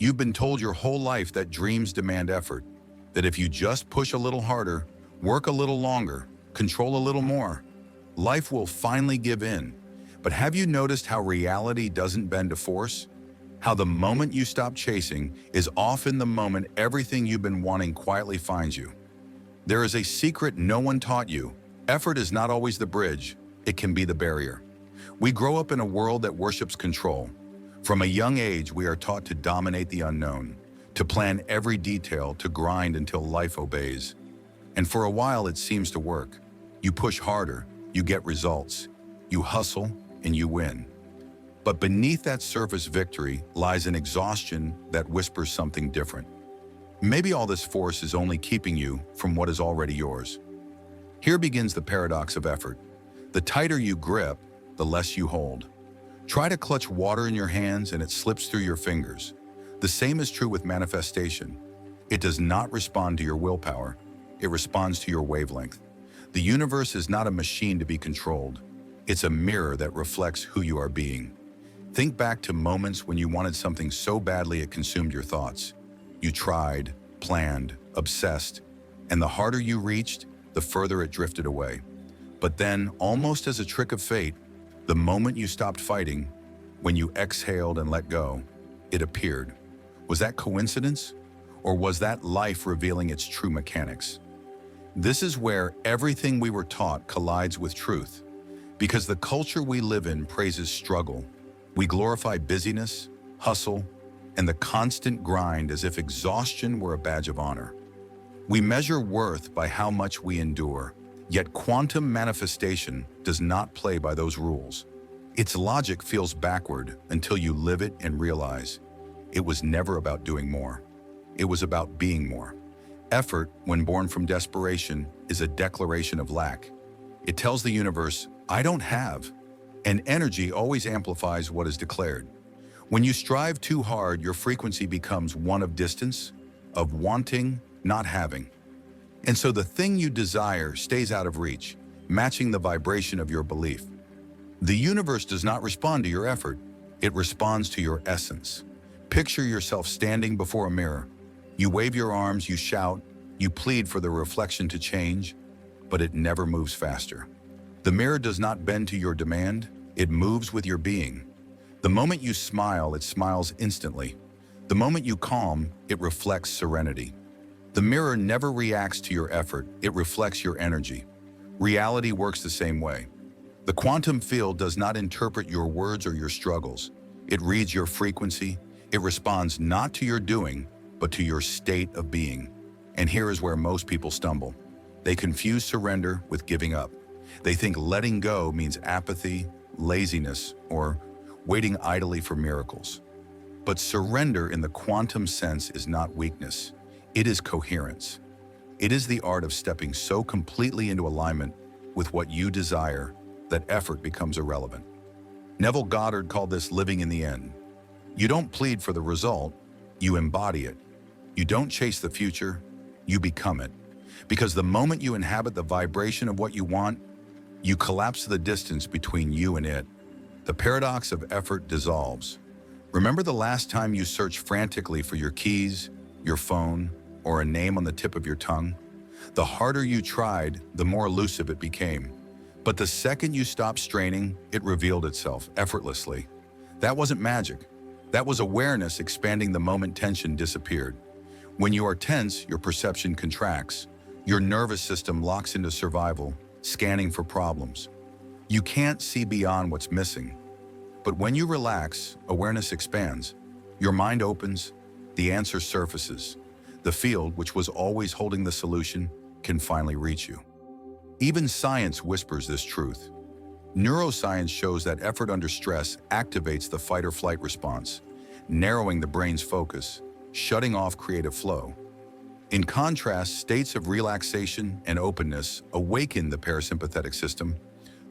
You've been told your whole life that dreams demand effort, that if you just push a little harder, work a little longer, control a little more, life will finally give in. But have you noticed how reality doesn't bend to force? How the moment you stop chasing is often the moment everything you've been wanting quietly finds you. There is a secret no one taught you. Effort is not always the bridge, it can be the barrier. We grow up in a world that worships control. From a young age, we are taught to dominate the unknown, to plan every detail, to grind until life obeys. And for a while, it seems to work. You push harder, you get results. You hustle, and you win. But beneath that surface victory lies an exhaustion that whispers something different. Maybe all this force is only keeping you from what is already yours. Here begins the paradox of effort. The tighter you grip, the less you hold. Try to clutch water in your hands and it slips through your fingers. The same is true with manifestation. It does not respond to your willpower. It responds to your wavelength. The universe is not a machine to be controlled. It's a mirror that reflects who you are being. Think back to moments when you wanted something so badly it consumed your thoughts. You tried, planned, obsessed, and the harder you reached, the further it drifted away. But then, almost as a trick of fate, the moment you stopped fighting, when you exhaled and let go, it appeared. Was that coincidence? Or was that life revealing its true mechanics? This is where everything we were taught collides with truth. Because the culture we live in praises struggle. We glorify busyness, hustle, and the constant grind as if exhaustion were a badge of honor. We measure worth by how much we endure, yet quantum manifestation does not play by those rules. Its logic feels backward until you live it and realize it was never about doing more. It was about being more. Effort, when born from desperation, is a declaration of lack. It tells the universe, I don't have. And energy always amplifies what is declared. When you strive too hard, your frequency becomes one of distance, of wanting, not having. And so the thing you desire stays out of reach, matching the vibration of your belief. The universe does not respond to your effort. It responds to your essence. Picture yourself standing before a mirror. You wave your arms, you shout, you plead for the reflection to change, but it never moves faster. The mirror does not bend to your demand, it moves with your being. The moment you smile, it smiles instantly. The moment you calm, it reflects serenity. The mirror never reacts to your effort, it reflects your energy. Reality works the same way. The quantum field does not interpret your words or your struggles. It reads your frequency. It responds not to your doing, but to your state of being. And here is where most people stumble. They confuse surrender with giving up. They think letting go means apathy, laziness, or waiting idly for miracles. But surrender in the quantum sense is not weakness. It is coherence. It is the art of stepping so completely into alignment with what you desire that effort becomes irrelevant. Neville Goddard called this living in the end. You don't plead for the result, you embody it. You don't chase the future, you become it. Because the moment you inhabit the vibration of what you want, you collapse the distance between you and it. The paradox of effort dissolves. Remember the last time you searched frantically for your keys, your phone, or a name on the tip of your tongue? The harder you tried, the more elusive it became. But the second you stopped straining, it revealed itself effortlessly. That wasn't magic. That was awareness expanding the moment tension disappeared. When you are tense, your perception contracts. Your nervous system locks into survival, scanning for problems. You can't see beyond what's missing. But when you relax, awareness expands. Your mind opens, the answer surfaces. The field, which was always holding the solution, can finally reach you. Even science whispers this truth. Neuroscience shows that effort under stress activates the fight or flight response, narrowing the brain's focus, shutting off creative flow. In contrast, states of relaxation and openness awaken the parasympathetic system,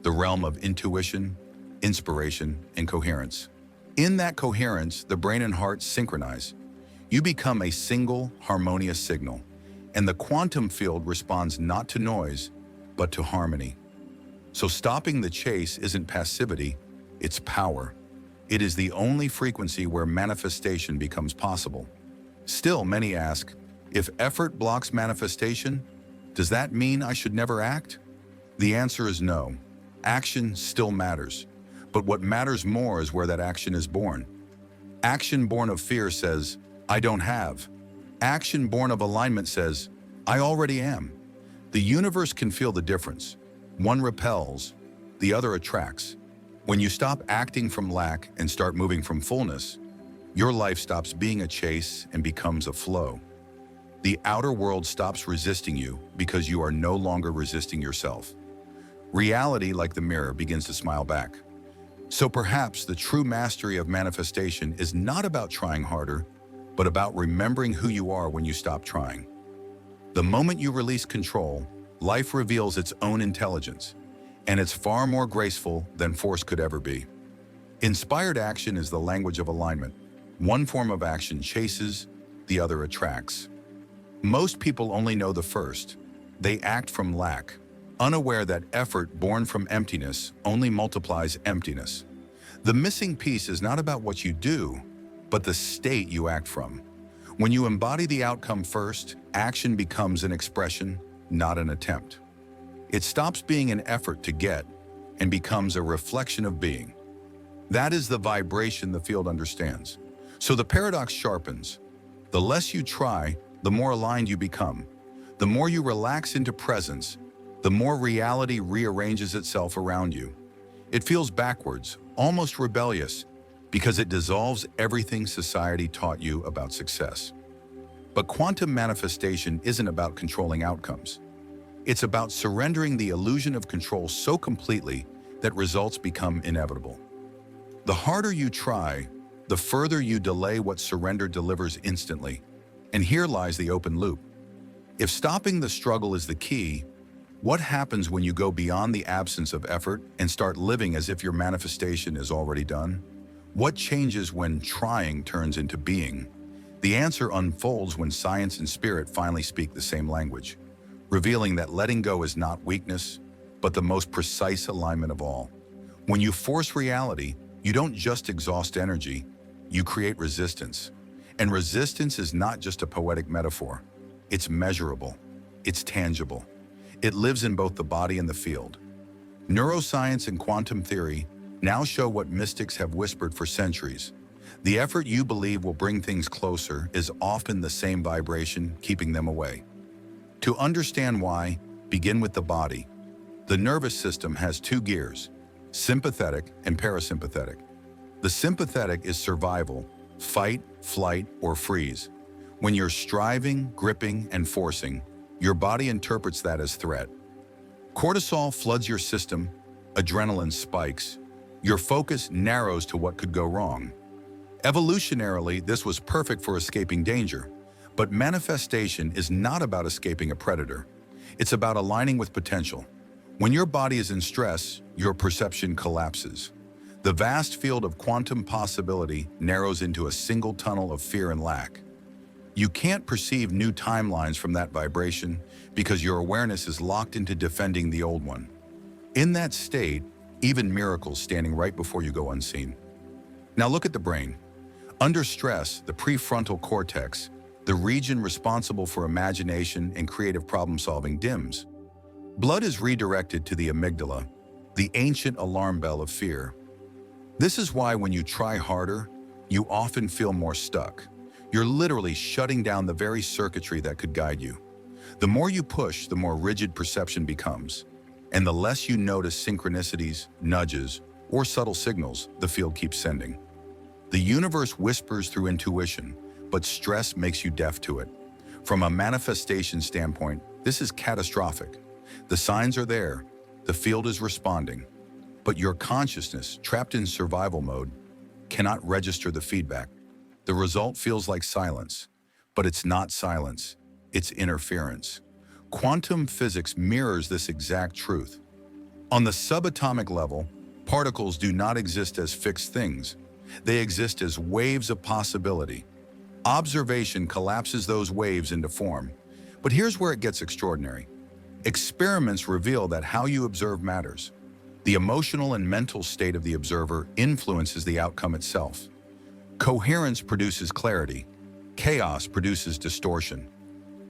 the realm of intuition, inspiration, and coherence. In that coherence, the brain and heart synchronize. You become a single, harmonious signal, and the quantum field responds not to noise, but to harmony. So stopping the chase isn't passivity, it's power. It is the only frequency where manifestation becomes possible. Still, many ask, if effort blocks manifestation, does that mean I should never act? The answer is no. Action still matters. But what matters more is where that action is born. Action born of fear says, I don't have. Action born of alignment says, I already am. The universe can feel the difference. One repels, the other attracts. When you stop acting from lack and start moving from fullness, your life stops being a chase and becomes a flow. The outer world stops resisting you because you are no longer resisting yourself. Reality, like the mirror, begins to smile back. So perhaps the true mastery of manifestation is not about trying harder, but about remembering who you are when you stop trying. The moment you release control, life reveals its own intelligence, and it's far more graceful than force could ever be. Inspired action is the language of alignment. One form of action chases, the other attracts. Most people only know the first. They act from lack, unaware that effort born from emptiness only multiplies emptiness. The missing piece is not about what you do, but the state you act from. When you embody the outcome first, action becomes an expression, not an attempt. It stops being an effort to get and becomes a reflection of being. That is the vibration the field understands. So the paradox sharpens. The less you try, the more aligned you become. The more you relax into presence, the more reality rearranges itself around you. It feels backwards, almost rebellious, because it dissolves everything society taught you about success. But quantum manifestation isn't about controlling outcomes. It's about surrendering the illusion of control so completely that results become inevitable. The harder you try, the further you delay what surrender delivers instantly. And here lies the open loop. If stopping the struggle is the key, what happens when you go beyond the absence of effort and start living as if your manifestation is already done? What changes when trying turns into being? The answer unfolds when science and spirit finally speak the same language, revealing that letting go is not weakness, but the most precise alignment of all. When you force reality, you don't just exhaust energy, you create resistance. And resistance is not just a poetic metaphor. It's measurable. It's tangible. It lives in both the body and the field. Neuroscience and quantum theory now show what mystics have whispered for centuries. The effort you believe will bring things closer is often the same vibration keeping them away. To understand why, begin with the body. The nervous system has two gears, sympathetic and parasympathetic. The sympathetic is survival, fight, flight, or freeze. When you're striving, gripping, and forcing, your body interprets that as threat. Cortisol floods your system, adrenaline spikes. Your focus narrows to what could go wrong. Evolutionarily, this was perfect for escaping danger. But manifestation is not about escaping a predator. It's about aligning with potential. When your body is in stress, your perception collapses. The vast field of quantum possibility narrows into a single tunnel of fear and lack. You can't perceive new timelines from that vibration because your awareness is locked into defending the old one. In that state, even miracles standing right before you go unseen. Now look at the brain. Under stress, the prefrontal cortex, the region responsible for imagination and creative problem-solving, dims. Blood is redirected to the amygdala, the ancient alarm bell of fear. This is why when you try harder, you often feel more stuck. You're literally shutting down the very circuitry that could guide you. The more you push, the more rigid perception becomes. And the less you notice synchronicities, nudges, or subtle signals the field keeps sending. The universe whispers through intuition, but stress makes you deaf to it. From a manifestation standpoint, this is catastrophic. The signs are there, the field is responding, but your consciousness, trapped in survival mode, cannot register the feedback. The result feels like silence, but it's not silence, it's interference. Quantum physics mirrors this exact truth. On the subatomic level, particles do not exist as fixed things. They exist as waves of possibility. Observation collapses those waves into form. But here's where it gets extraordinary. Experiments reveal that how you observe matters. The emotional and mental state of the observer influences the outcome itself. Coherence produces clarity. Chaos produces distortion.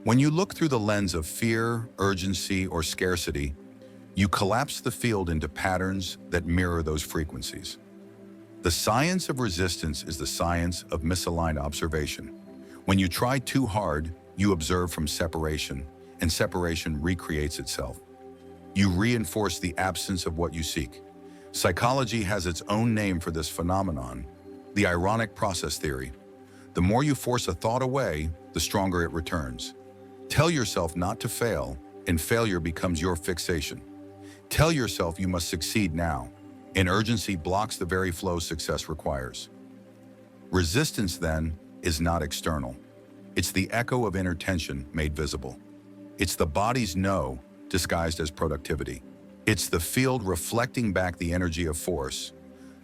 When you look through the lens of fear, urgency, or scarcity, you collapse the field into patterns that mirror those frequencies. The science of resistance is the science of misaligned observation. When you try too hard, you observe from separation, and separation recreates itself. You reinforce the absence of what you seek. Psychology has its own name for this phenomenon, the ironic process theory. The more you force a thought away, the stronger it returns. Tell yourself not to fail, and failure becomes your fixation. Tell yourself you must succeed now, and urgency blocks the very flow success requires. Resistance, then, is not external. It's the echo of inner tension made visible. It's the body's no disguised as productivity. It's the field reflecting back the energy of force.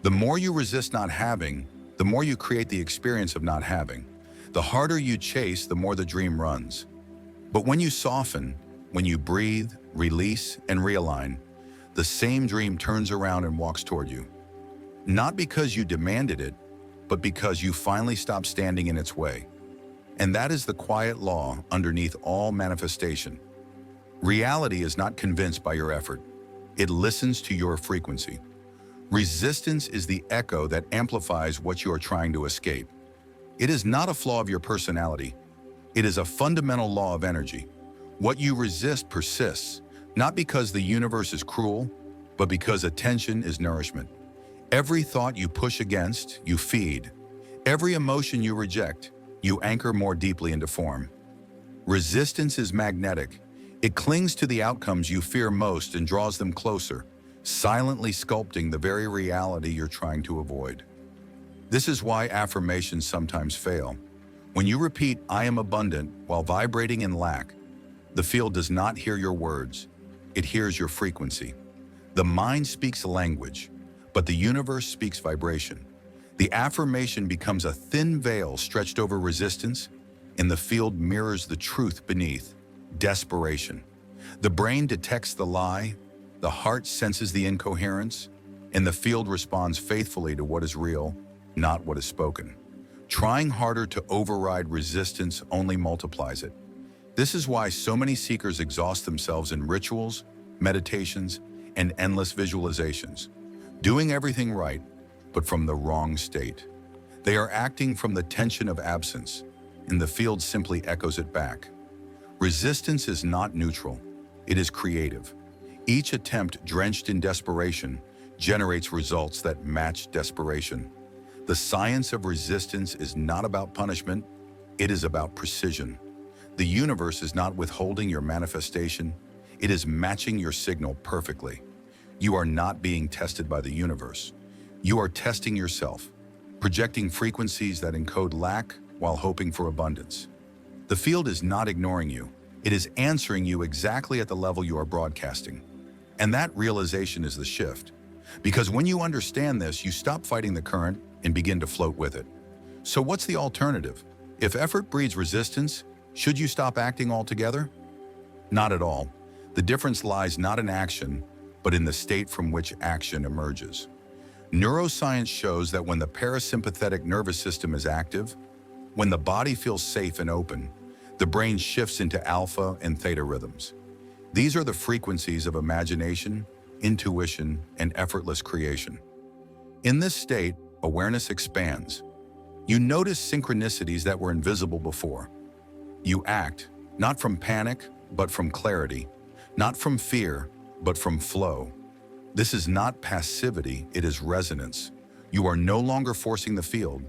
The more you resist not having, the more you create the experience of not having. The harder you chase, the more the dream runs. But when you soften, when you breathe, release, and realign, the same dream turns around and walks toward you. Not because you demanded it, but because you finally stopped standing in its way. And that is the quiet law underneath all manifestation. Reality is not convinced by your effort. It listens to your frequency. Resistance is the echo that amplifies what you are trying to escape. It is not a flaw of your personality. It is a fundamental law of energy. What you resist persists, not because the universe is cruel, but because attention is nourishment. Every thought you push against, you feed. Every emotion you reject, you anchor more deeply into form. Resistance is magnetic. It clings to the outcomes you fear most and draws them closer, silently sculpting the very reality you're trying to avoid. This is why affirmations sometimes fail. When you repeat, "I am abundant," while vibrating in lack, the field does not hear your words. It hears your frequency. The mind speaks language, but the universe speaks vibration. The affirmation becomes a thin veil stretched over resistance, and the field mirrors the truth beneath: desperation. The brain detects the lie, the heart senses the incoherence, and the field responds faithfully to what is real, not what is spoken. Trying harder to override resistance only multiplies it. This is why so many seekers exhaust themselves in rituals, meditations, and endless visualizations, doing everything right, but from the wrong state. They are acting from the tension of absence, and the field simply echoes it back. Resistance is not neutral, it is creative. Each attempt drenched in desperation generates results that match desperation. The science of resistance is not about punishment, it is about precision. The universe is not withholding your manifestation, it is matching your signal perfectly. You are not being tested by the universe. You are testing yourself, projecting frequencies that encode lack while hoping for abundance. The field is not ignoring you. It is answering you exactly at the level you are broadcasting. And that realization is the shift. Because when you understand this, you stop fighting the current and begin to float with it. So what's the alternative? If effort breeds resistance, should you stop acting altogether? Not at all. The difference lies not in action, but in the state from which action emerges. Neuroscience shows that when the parasympathetic nervous system is active, when the body feels safe and open, the brain shifts into alpha and theta rhythms. These are the frequencies of imagination, intuition, and effortless creation. In this state, awareness expands. You notice synchronicities that were invisible before. You act, not from panic, but from clarity, not from fear, but from flow. This is not passivity, it is resonance. You are no longer forcing the field,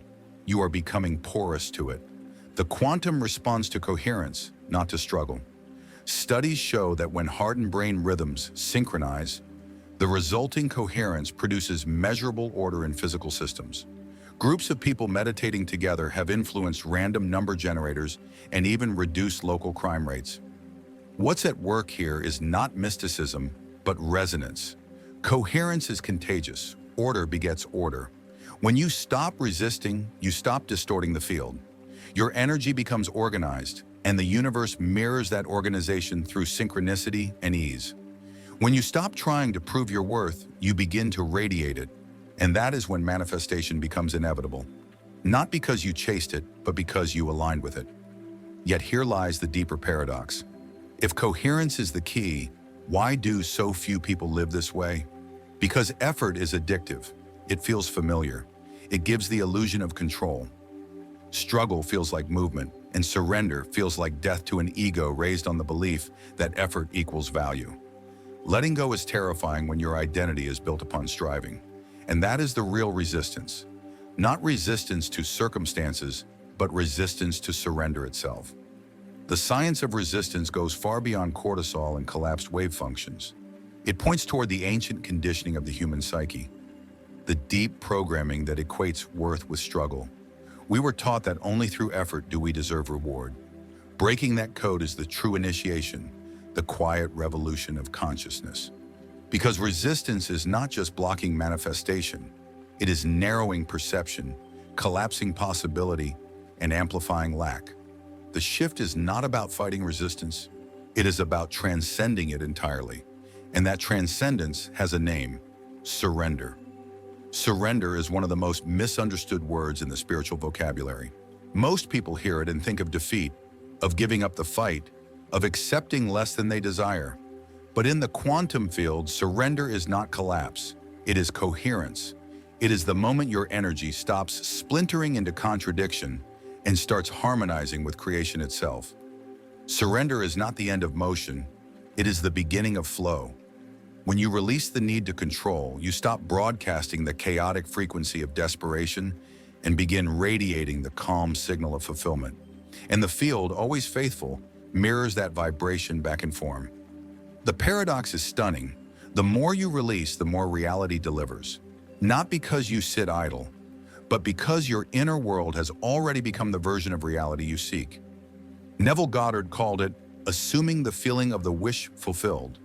you are becoming porous to it. The quantum responds to coherence, not to struggle. Studies show that when heart and brain rhythms synchronize, the resulting coherence produces measurable order in physical systems. Groups of people meditating together have influenced random number generators and even reduced local crime rates. What's at work here is not mysticism, but resonance. Coherence is contagious. Order begets order. When you stop resisting, you stop distorting the field. Your energy becomes organized, and the universe mirrors that organization through synchronicity and ease. When you stop trying to prove your worth, you begin to radiate it, and that is when manifestation becomes inevitable. Not because you chased it, but because you aligned with it. Yet here lies the deeper paradox. If coherence is the key, why do so few people live this way? Because effort is addictive. It feels familiar. It gives the illusion of control. Struggle feels like movement, and surrender feels like death to an ego raised on the belief that effort equals value. Letting go is terrifying when your identity is built upon striving. And that is the real resistance. Not resistance to circumstances, but resistance to surrender itself. The science of resistance goes far beyond cortisol and collapsed wave functions. It points toward the ancient conditioning of the human psyche, the deep programming that equates worth with struggle. We were taught that only through effort do we deserve reward. Breaking that code is the true initiation, the quiet revolution of consciousness. Because resistance is not just blocking manifestation, it is narrowing perception, collapsing possibility, and amplifying lack. The shift is not about fighting resistance, it is about transcending it entirely. And that transcendence has a name: surrender. Surrender is one of the most misunderstood words in the spiritual vocabulary. Most people hear it and think of defeat, of giving up the fight, of accepting less than they desire. But in the quantum field, surrender is not collapse, it is coherence. It is the moment your energy stops splintering into contradiction and starts harmonizing with creation itself. Surrender is not the end of motion, it is the beginning of flow. When you release the need to control, you stop broadcasting the chaotic frequency of desperation and begin radiating the calm signal of fulfillment. And the field, always faithful, mirrors that vibration back in form. The paradox is stunning. The more you release, the more reality delivers. Not because you sit idle, but because your inner world has already become the version of reality you seek. Neville Goddard called it assuming the feeling of the wish fulfilled.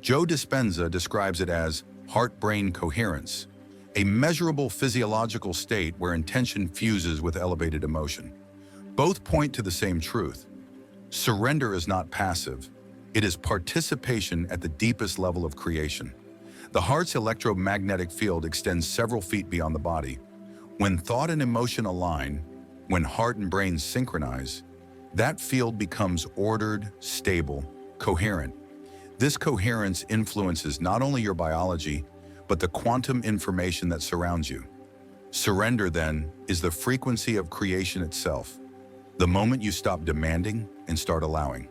Joe Dispenza describes it as heart-brain coherence, a measurable physiological state where intention fuses with elevated emotion. Both point to the same truth. Surrender is not passive. It is participation at the deepest level of creation. The heart's electromagnetic field extends several feet beyond the body. When thought and emotion align, when heart and brain synchronize, that field becomes ordered, stable, coherent. This coherence influences not only your biology, but the quantum information that surrounds you. Surrender, then, is the frequency of creation itself, the moment you stop demanding and start allowing.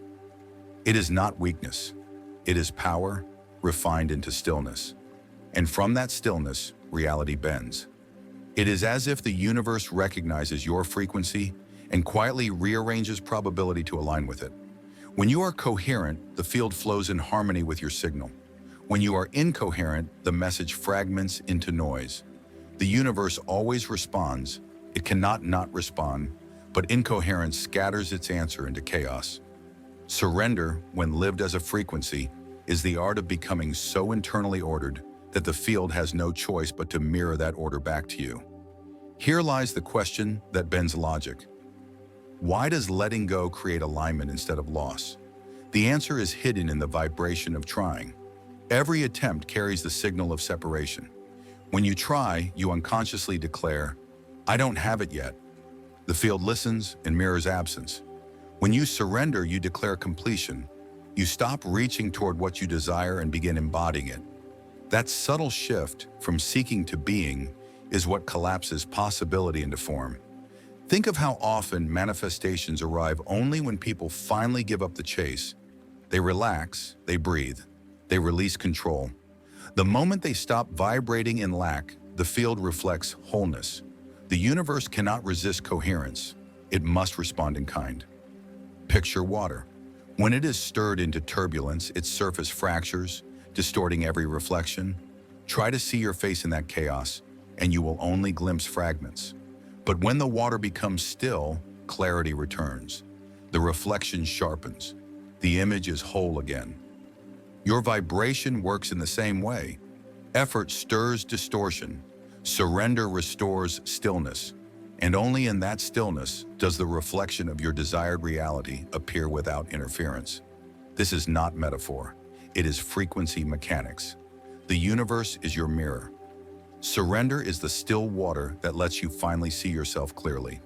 It is not weakness. It is power refined into stillness. And from that stillness, reality bends. It is as if the universe recognizes your frequency and quietly rearranges probability to align with it. When you are coherent, the field flows in harmony with your signal. When you are incoherent, the message fragments into noise. The universe always responds. It cannot not respond, but incoherence scatters its answer into chaos. Surrender, when lived as a frequency, is the art of becoming so internally ordered that the field has no choice but to mirror that order back to you. Here lies the question that bends logic. Why does letting go create alignment instead of loss? The answer is hidden in the vibration of trying. Every attempt carries the signal of separation. When you try, you unconsciously declare, "I don't have it yet." The field listens and mirrors absence. When you surrender, you declare completion. You stop reaching toward what you desire and begin embodying it. That subtle shift from seeking to being is what collapses possibility into form. Think of how often manifestations arrive only when people finally give up the chase. They relax, they breathe, they release control. The moment they stop vibrating in lack, the field reflects wholeness. The universe cannot resist coherence. It must respond in kind. Picture water. When it is stirred into turbulence, its surface fractures, distorting every reflection. Try to see your face in that chaos, and you will only glimpse fragments. But when the water becomes still, clarity returns. The reflection sharpens. The image is whole again. Your vibration works in the same way. Effort stirs distortion. Surrender restores stillness. And only in that stillness does the reflection of your desired reality appear without interference. This is not metaphor. It is frequency mechanics. The universe is your mirror. Surrender is the still water that lets you finally see yourself clearly.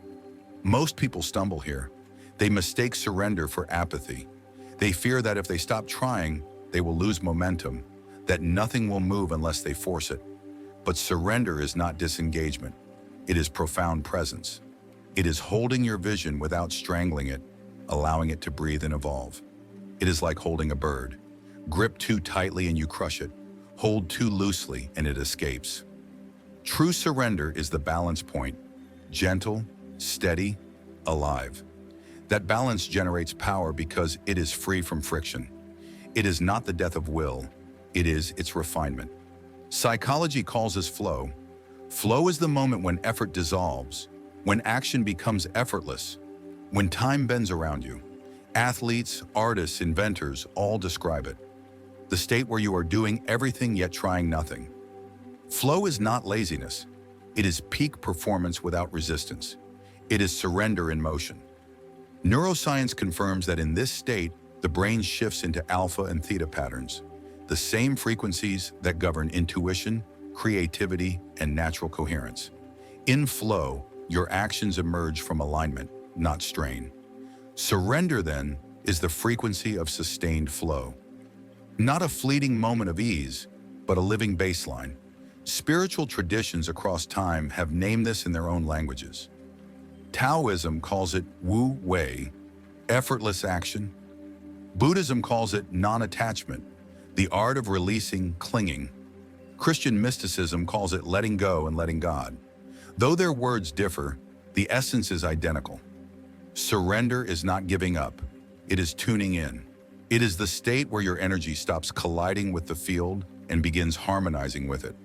Most people stumble here. They mistake surrender for apathy. They fear that if they stop trying, they will lose momentum, that nothing will move unless they force it. But surrender is not disengagement. It is profound presence. It is holding your vision without strangling it, allowing it to breathe and evolve. It is like holding a bird. Grip too tightly and you crush it. Hold too loosely and it escapes. True surrender is the balance point, gentle, steady, alive. That balance generates power because it is free from friction. It is not the death of will, it is its refinement. Psychology calls this flow. Flow is the moment when effort dissolves, when action becomes effortless, when time bends around you. Athletes, artists, inventors all describe it. The state where you are doing everything yet trying nothing. Flow is not laziness. It is peak performance without resistance. It is surrender in motion. Neuroscience confirms that in this state, the brain shifts into alpha and theta patterns, the same frequencies that govern intuition, creativity, and natural coherence. In flow, your actions emerge from alignment, not strain. Surrender, then, is the frequency of sustained flow. Not a fleeting moment of ease, but a living baseline. Spiritual traditions across time have named this in their own languages. Taoism calls it Wu Wei, effortless action. Buddhism calls it non-attachment, the art of releasing clinging. Christian mysticism calls it letting go and letting God. Though their words differ, the essence is identical. Surrender is not giving up, it is tuning in. It is the state where your energy stops colliding with the field and begins harmonizing with it.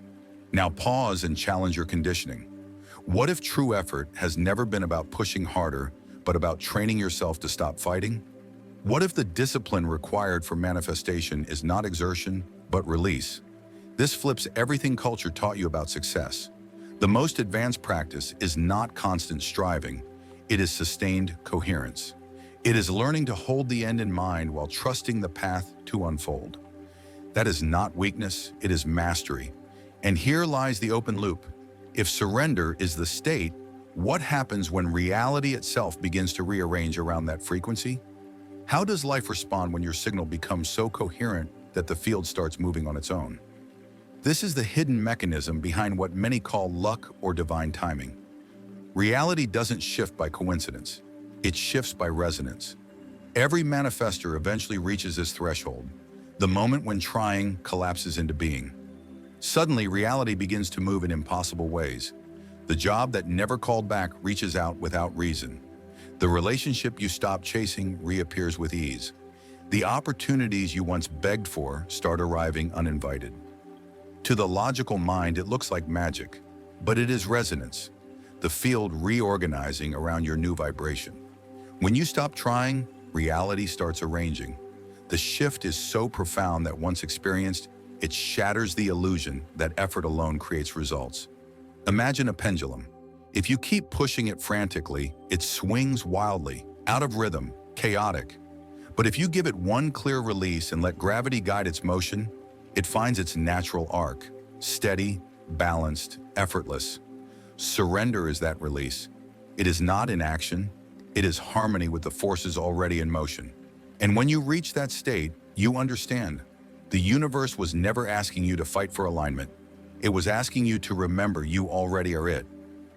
Now pause and challenge your conditioning. What if true effort has never been about pushing harder, but about training yourself to stop fighting? What if the discipline required for manifestation is not exertion, but release? This flips everything culture taught you about success. The most advanced practice is not constant striving, it is sustained coherence. It is learning to hold the end in mind while trusting the path to unfold. That is not weakness, it is mastery. And here lies the open loop. If surrender is the state, what happens when reality itself begins to rearrange around that frequency? How does life respond when your signal becomes so coherent that the field starts moving on its own? This is the hidden mechanism behind what many call luck or divine timing. Reality doesn't shift by coincidence. It shifts by resonance. Every manifestor eventually reaches this threshold, the moment when trying collapses into being. Suddenly, reality begins to move in impossible ways. The job that never called back reaches out without reason. The relationship you stopped chasing reappears with ease. The opportunities you once begged for start arriving uninvited. To the logical mind, it looks like magic, but it is resonance, the field reorganizing around your new vibration. When you stop trying, reality starts arranging. The shift is so profound that once experienced, it shatters the illusion that effort alone creates results. Imagine a pendulum. If you keep pushing it frantically, it swings wildly, out of rhythm, chaotic. But if you give it one clear release and let gravity guide its motion, it finds its natural arc, steady, balanced, effortless. Surrender is that release. It is not inaction, it is harmony with the forces already in motion. And when you reach that state, you understand. The universe was never asking you to fight for alignment. It was asking you to remember you already are it.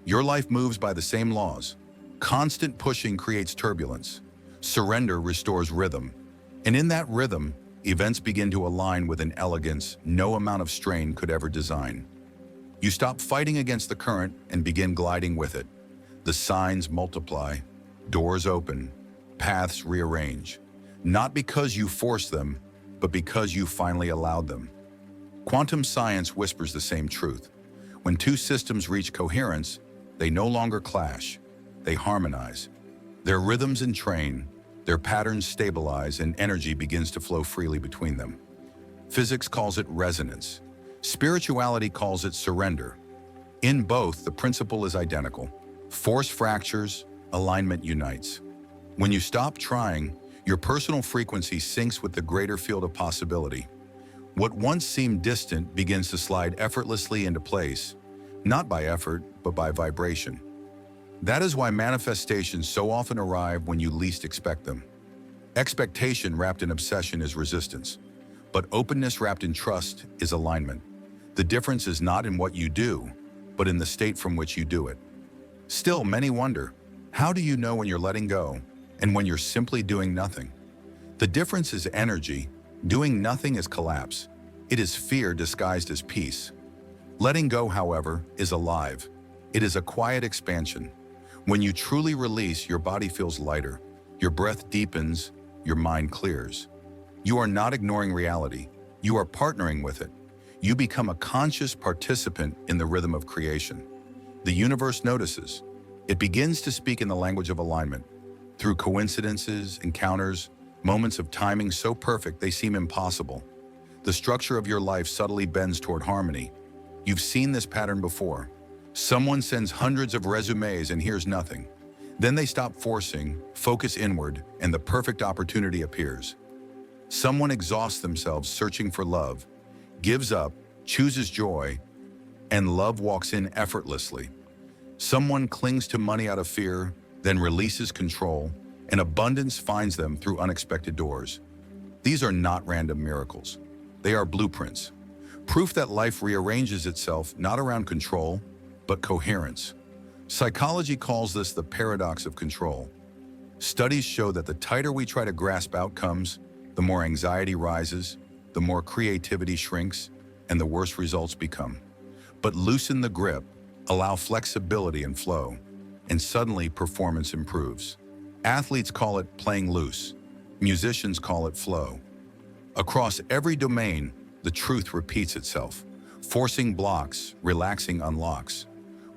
Your life moves by the same laws. Constant pushing creates turbulence. Surrender restores rhythm. And in that rhythm, events begin to align with an elegance no amount of strain could ever design. You stop fighting against the current and begin gliding with it. The signs multiply, doors open, paths rearrange. Not because you forced them, but because you finally allowed them. Quantum science whispers the same truth. When two systems reach coherence, they no longer clash, they harmonize. Their rhythms entrain, their patterns stabilize, and energy begins to flow freely between them. Physics calls it resonance. Spirituality calls it surrender. In both, the principle is identical. Force fractures, alignment unites. When you stop trying, your personal frequency syncs with the greater field of possibility. What once seemed distant begins to slide effortlessly into place, not by effort, but by vibration. That is why manifestations so often arrive when you least expect them. Expectation wrapped in obsession is resistance, but openness wrapped in trust is alignment. The difference is not in what you do, but in the state from which you do it. Still, many wonder, how do you know when you're letting go and when you're simply doing nothing? The difference is energy. Doing nothing is collapse. It is fear disguised as peace. Letting go, however, is alive. It is a quiet expansion. When you truly release, your body feels lighter, your breath deepens, your mind clears. You are not ignoring reality. You are partnering with it. You become a conscious participant in the rhythm of creation. The universe notices. It begins to speak in the language of alignment. Through coincidences, encounters, moments of timing so perfect they seem impossible. The structure of your life subtly bends toward harmony. You've seen this pattern before. Someone sends hundreds of resumes and hears nothing. Then they stop forcing, focus inward, and the perfect opportunity appears. Someone exhausts themselves searching for love, gives up, chooses joy, and love walks in effortlessly. Someone clings to money out of fear, then releases control, and abundance finds them through unexpected doors. These are not random miracles. They are blueprints. Proof that life rearranges itself not around control, but coherence. Psychology calls this the paradox of control. Studies show that the tighter we try to grasp outcomes, the more anxiety rises, the more creativity shrinks, and the worse results become. But loosen the grip, allow flexibility and flow, and suddenly performance improves. Athletes call it playing loose. Musicians call it flow. Across every domain, the truth repeats itself. Forcing blocks, relaxing unlocks.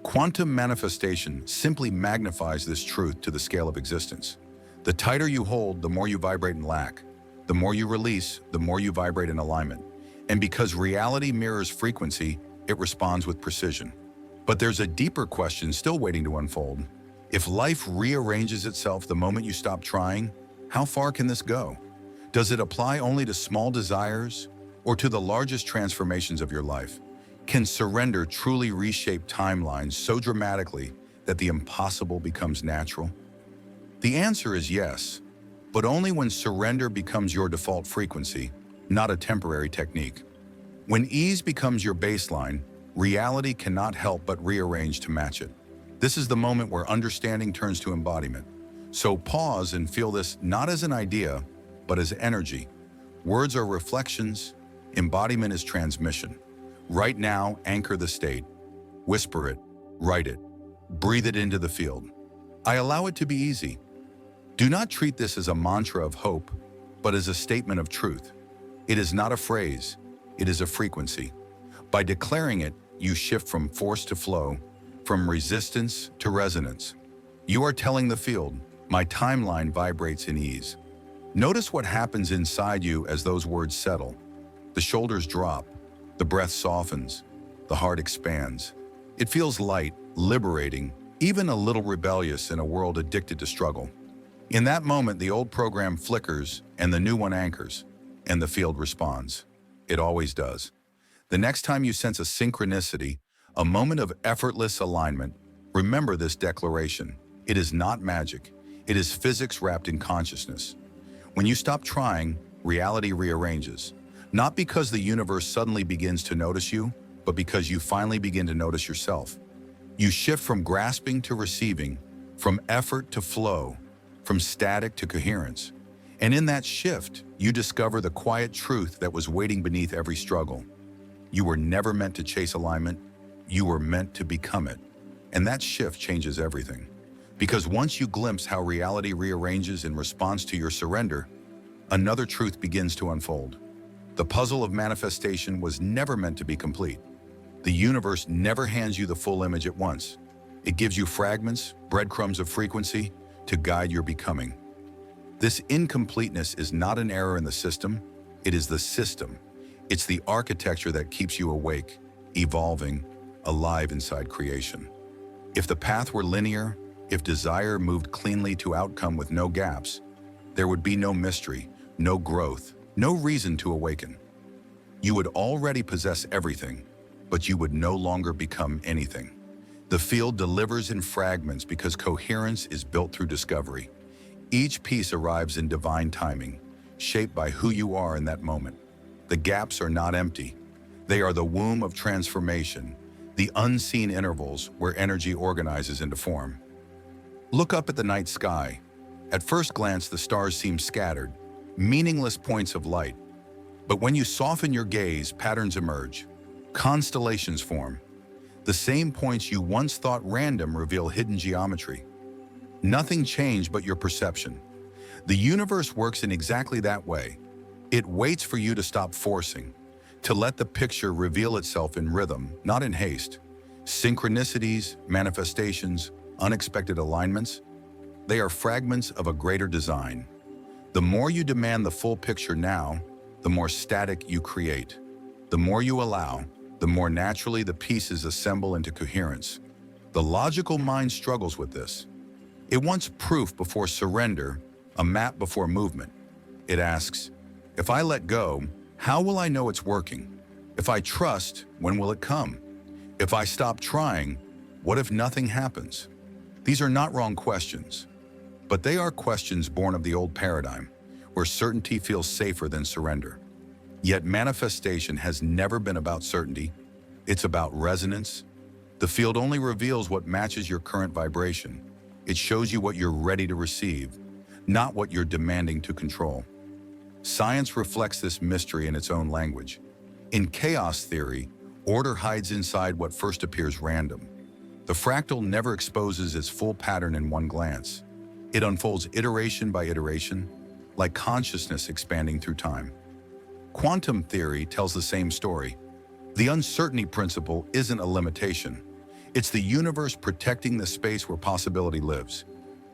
Quantum manifestation simply magnifies this truth to the scale of existence. The tighter you hold, the more you vibrate in lack. The more you release, the more you vibrate in alignment. And because reality mirrors frequency, it responds with precision. But there's a deeper question still waiting to unfold. If life rearranges itself the moment you stop trying, how far can this go? Does it apply only to small desires or to the largest transformations of your life? Can surrender truly reshape timelines so dramatically that the impossible becomes natural? The answer is yes, but only when surrender becomes your default frequency, not a temporary technique. When ease becomes your baseline, reality cannot help but rearrange to match it. This is the moment where understanding turns to embodiment. So pause and feel this not as an idea, but as energy. Words are reflections, embodiment is transmission. Right now, anchor the state. Whisper it, write it, breathe it into the field. I allow it to be easy. Do not treat this as a mantra of hope, but as a statement of truth. It is not a phrase, it is a frequency. By declaring it, you shift from force to flow, from resistance to resonance. You are telling the field, my timeline vibrates in ease. Notice what happens inside you as those words settle. The shoulders drop, the breath softens, the heart expands. It feels light, liberating, even a little rebellious in a world addicted to struggle. In that moment, the old program flickers and the new one anchors, and the field responds. It always does. The next time you sense a synchronicity, a moment of effortless alignment, remember this declaration. It is not magic. It is physics wrapped in consciousness. When you stop trying, reality rearranges. Not because the universe suddenly begins to notice you, but because you finally begin to notice yourself. You shift from grasping to receiving, from effort to flow, from static to coherence. And in that shift, you discover the quiet truth that was waiting beneath every struggle. You were never meant to chase alignment. You were meant to become it. And that shift changes everything. Because once you glimpse how reality rearranges in response to your surrender, another truth begins to unfold. The puzzle of manifestation was never meant to be complete. The universe never hands you the full image at once. It gives you fragments, breadcrumbs of frequency, to guide your becoming. This incompleteness is not an error in the system, it is the system. It's the architecture that keeps you awake, evolving, alive inside creation. If the path were linear, if desire moved cleanly to outcome with no gaps, there would be no mystery, no growth, no reason to awaken. You would already possess everything, but you would no longer become anything. The field delivers in fragments because coherence is built through discovery. Each piece arrives in divine timing, shaped by who you are in that moment. The gaps are not empty. They are the womb of transformation, the unseen intervals where energy organizes into form. Look up at the night sky. At first glance, the stars seem scattered, meaningless points of light. But when you soften your gaze, patterns emerge. Constellations form. The same points you once thought random reveal hidden geometry. Nothing changed but your perception. The universe works in exactly that way. It waits for you to stop forcing, to let the picture reveal itself in rhythm, not in haste. Synchronicities, manifestations, unexpected alignments, they are fragments of a greater design. The more you demand the full picture now, the more static you create. The more you allow, the more naturally the pieces assemble into coherence. The logical mind struggles with this. It wants proof before surrender, a map before movement. It asks, if I let go, how will I know it's working? If I trust, when will it come? If I stop trying, what if nothing happens? These are not wrong questions, but they are questions born of the old paradigm, where certainty feels safer than surrender. Yet manifestation has never been about certainty. It's about resonance. The field only reveals what matches your current vibration. It shows you what you're ready to receive, not what you're demanding to control. Science reflects this mystery in its own language. In chaos theory, order hides inside what first appears random. The fractal never exposes its full pattern in one glance. It unfolds iteration by iteration, like consciousness expanding through time. Quantum theory tells the same story. The uncertainty principle isn't a limitation. It's the universe protecting the space where possibility lives.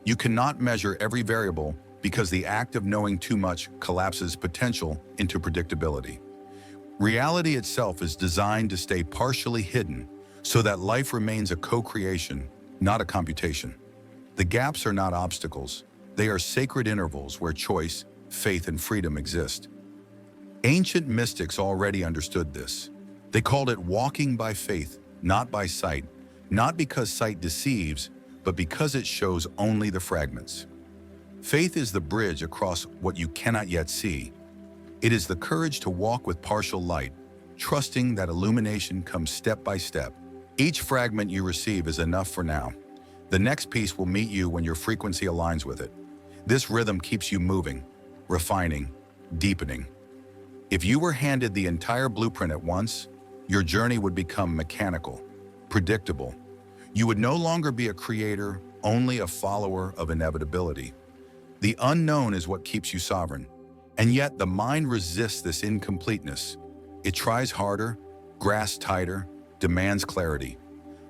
You cannot measure every variable because the act of knowing too much collapses potential into predictability. Reality itself is designed to stay partially hidden so that life remains a co-creation, not a computation. The gaps are not obstacles. They are sacred intervals where choice, faith, and freedom exist. Ancient mystics already understood this. They called it walking by faith, not by sight, not because sight deceives, but because it shows only the fragments. Faith is the bridge across what you cannot yet see. It is the courage to walk with partial light, trusting that illumination comes step by step. Each fragment you receive is enough for now. The next piece will meet you when your frequency aligns with it. This rhythm keeps you moving, refining, deepening. If you were handed the entire blueprint at once, your journey would become mechanical, predictable. You would no longer be a creator, only a follower of inevitability. The unknown is what keeps you sovereign. And yet the mind resists this incompleteness. It tries harder, grasps tighter, demands clarity.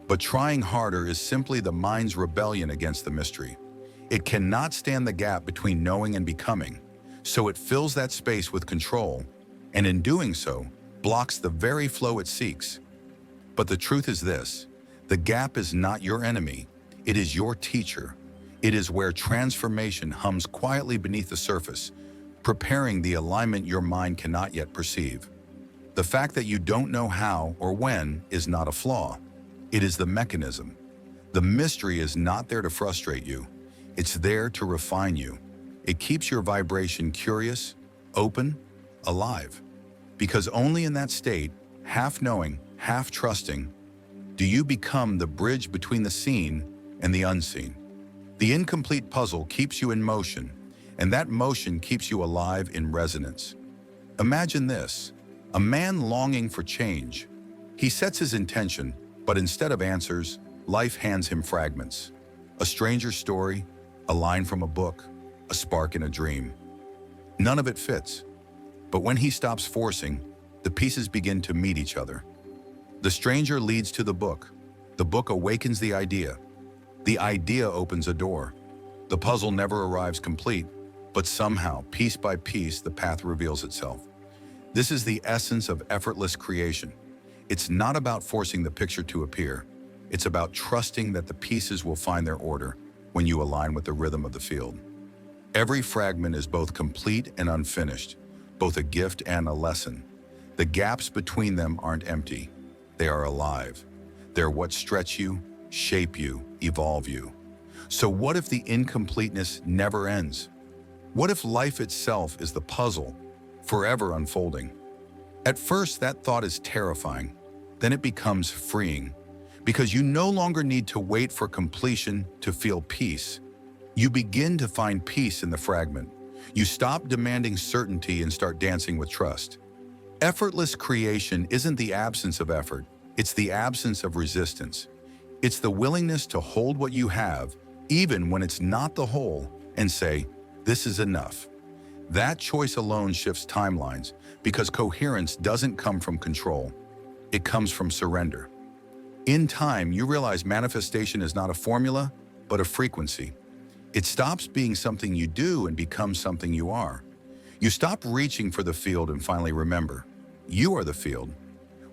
But trying harder is simply the mind's rebellion against the mystery. It cannot stand the gap between knowing and becoming, so it fills that space with control, and in doing so, blocks the very flow it seeks. But the truth is this: the gap is not your enemy, it is your teacher. It is where transformation hums quietly beneath the surface, preparing the alignment your mind cannot yet perceive. The fact that you don't know how or when is not a flaw. It is the mechanism. The mystery is not there to frustrate you. It's there to refine you. It keeps your vibration curious, open, alive. Because only in that state, half knowing, half trusting, do you become the bridge between the seen and the unseen. The incomplete puzzle keeps you in motion, and that motion keeps you alive in resonance. Imagine this: a man longing for change. He sets his intention, but instead of answers, life hands him fragments. A stranger's story, a line from a book, a spark in a dream. None of it fits. But when he stops forcing, the pieces begin to meet each other. The stranger leads to the book awakens the idea opens a door. The puzzle never arrives complete, but somehow, piece by piece, the path reveals itself. This is the essence of effortless creation. It's not about forcing the picture to appear. It's about trusting that the pieces will find their order when you align with the rhythm of the field. Every fragment is both complete and unfinished, both a gift and a lesson. The gaps between them aren't empty. They are alive. They're what stretch you, shape you, evolve you. So what if the incompleteness never ends? What if life itself is the puzzle, forever unfolding? At first, that thought is terrifying. Then it becomes freeing, because you no longer need to wait for completion to feel peace. You begin to find peace in the fragment. You stop demanding certainty and start dancing with trust. Effortless creation isn't the absence of effort, it's the absence of resistance. It's the willingness to hold what you have, even when it's not the whole, and say, "This is enough." That choice alone shifts timelines, because coherence doesn't come from control. It comes from surrender. In time, you realize manifestation is not a formula, but a frequency. It stops being something you do and becomes something you are. You stop reaching for the field and finally remember, you are the field.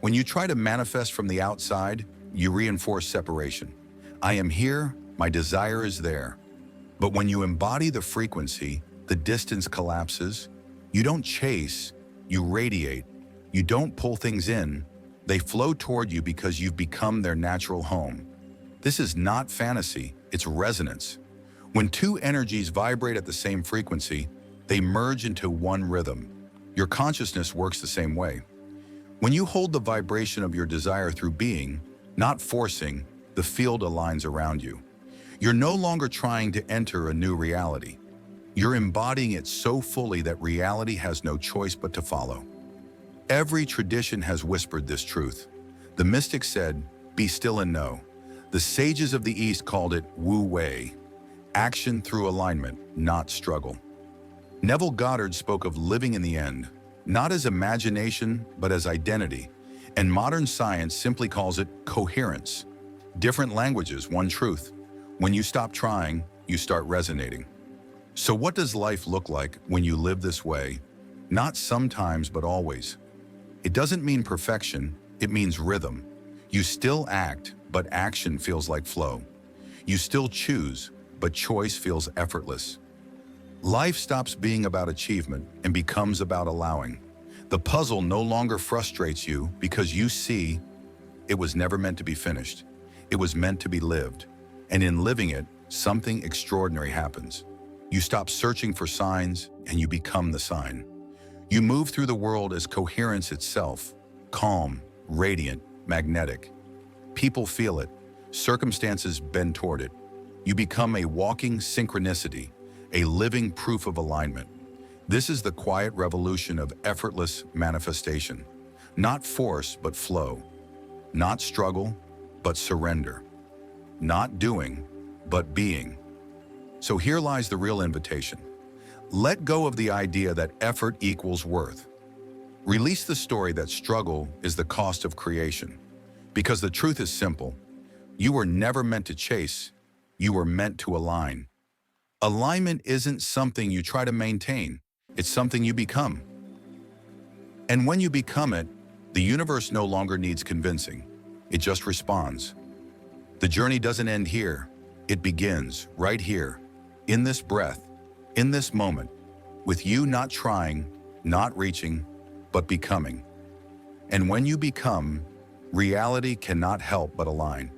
When you try to manifest from the outside, you reinforce separation. I am here, my desire is there. But when you embody the frequency, the distance collapses. You don't chase, you radiate. You don't pull things in, they flow toward you because you've become their natural home. This is not fantasy, it's resonance. When two energies vibrate at the same frequency, they merge into one rhythm. Your consciousness works the same way. When you hold the vibration of your desire through being, not forcing, the field aligns around you. You're no longer trying to enter a new reality. You're embodying it so fully that reality has no choice but to follow. Every tradition has whispered this truth. The mystics said, "Be still and know." The sages of the East called it Wu Wei, action through alignment, not struggle. Neville Goddard spoke of living in the end, not as imagination, but as identity. And modern science simply calls it coherence. Different languages, one truth. When you stop trying, you start resonating. So what does life look like when you live this way? Not sometimes, but always. It doesn't mean perfection, it means rhythm. You still act, but action feels like flow. You still choose, but choice feels effortless. Life stops being about achievement and becomes about allowing. The puzzle no longer frustrates you because you see it was never meant to be finished. It was meant to be lived. And in living it, something extraordinary happens. You stop searching for signs and you become the sign. You move through the world as coherence itself, calm, radiant, magnetic. People feel it. Circumstances bend toward it. You become a walking synchronicity, a living proof of alignment. This is the quiet revolution of effortless manifestation. Not force, but flow. Not struggle, but surrender. Not doing, but being. So here lies the real invitation. Let go of the idea that effort equals worth. Release the story that struggle is the cost of creation. Because the truth is simple. You were never meant to chase. You were meant to align. Alignment isn't something you try to maintain. It's something you become. And when you become it, the universe no longer needs convincing. It just responds. The journey doesn't end here. It begins right here, in this breath, in this moment, with you not trying, not reaching, but becoming. And when you become, reality cannot help but align.